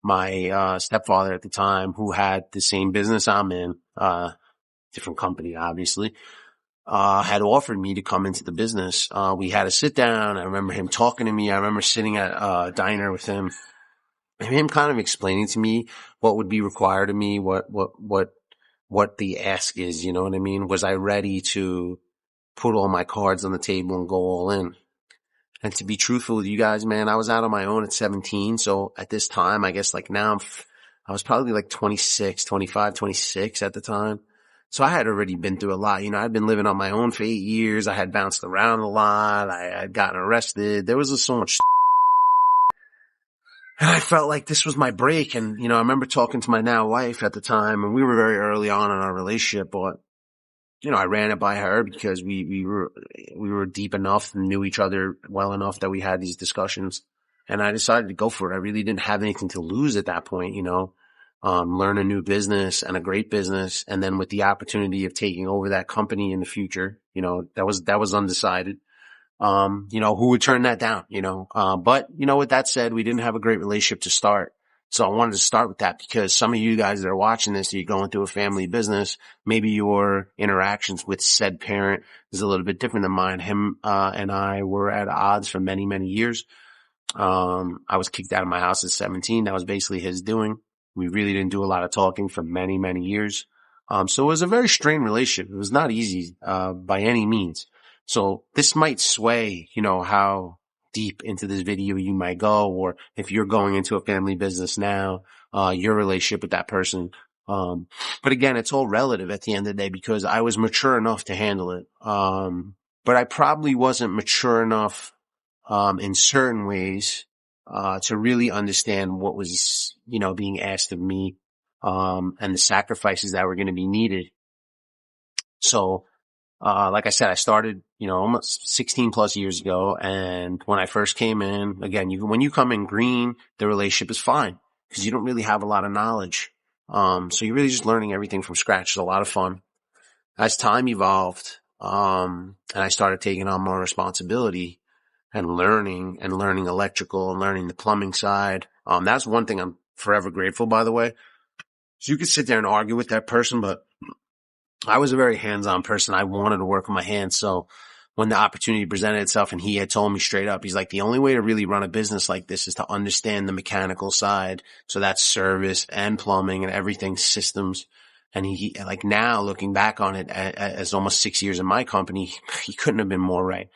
my stepfather at the time, who had the same business I'm in, different company, obviously, had offered me to come into the business. We had a sit down. I remember him talking to me. I remember sitting at a diner with him and him kind of explaining to me what would be required of me, what the ask is, you know what I mean? Was I ready to put all my cards on the table and go all in? And to be truthful with you guys, man, I was out on my own at 17. So at this time, I guess like now I was probably like 26, 25, 26 at the time. So I had already been through a lot. You know, I'd been living on my own for 8 years. I had bounced around a lot. I had gotten arrested. There was just so much. And I felt like this was my break. And, you know, I remember talking to my now wife at the time, and we were very early on in our relationship, but you know, I ran it by her because we were deep enough and knew each other well enough that we had these discussions, and I decided to go for it. I really didn't have anything to lose at that point, you know, learn a new business and a great business. And then with the opportunity of taking over that company in the future, you know, that was undecided. You know, who would turn that down, you know? But you know, with that said, we didn't have a great relationship to start. So I wanted to start with that because some of you guys that are watching this, you're going through a family business. Maybe your interactions with said parent is a little bit different than mine. Him, and I were at odds for many, many years. I was kicked out of my house at 17. That was basically his doing. We really didn't do a lot of talking for many, many years. So it was a very strained relationship. It was not easy, by any means. So this might sway, you know, how deep into this video you might go, or if you're going into a family business now, your relationship with that person. But again, it's all relative at the end of the day because I was mature enough to handle it. But I probably wasn't mature enough, in certain ways, to really understand what was, you know, being asked of me, and the sacrifices that were going to be needed. So, like I said, I started, you know, almost 16 plus years ago. And when I first came in, again, when you come in green, the relationship is fine because you don't really have a lot of knowledge. So you're really just learning everything from scratch. It's a lot of fun. As time evolved, and I started taking on more responsibility and learning electrical and learning the plumbing side. That's one thing I'm forever grateful, by the way. So you could sit there and argue with that person, but I was a very hands-on person. I wanted to work with my hands. So when the opportunity presented itself and he had told me straight up, he's like, the only way to really run a business like this is to understand the mechanical side. So that's service and plumbing and everything, systems. And he like now looking back on it as almost 6 years in my company, he couldn't have been more right.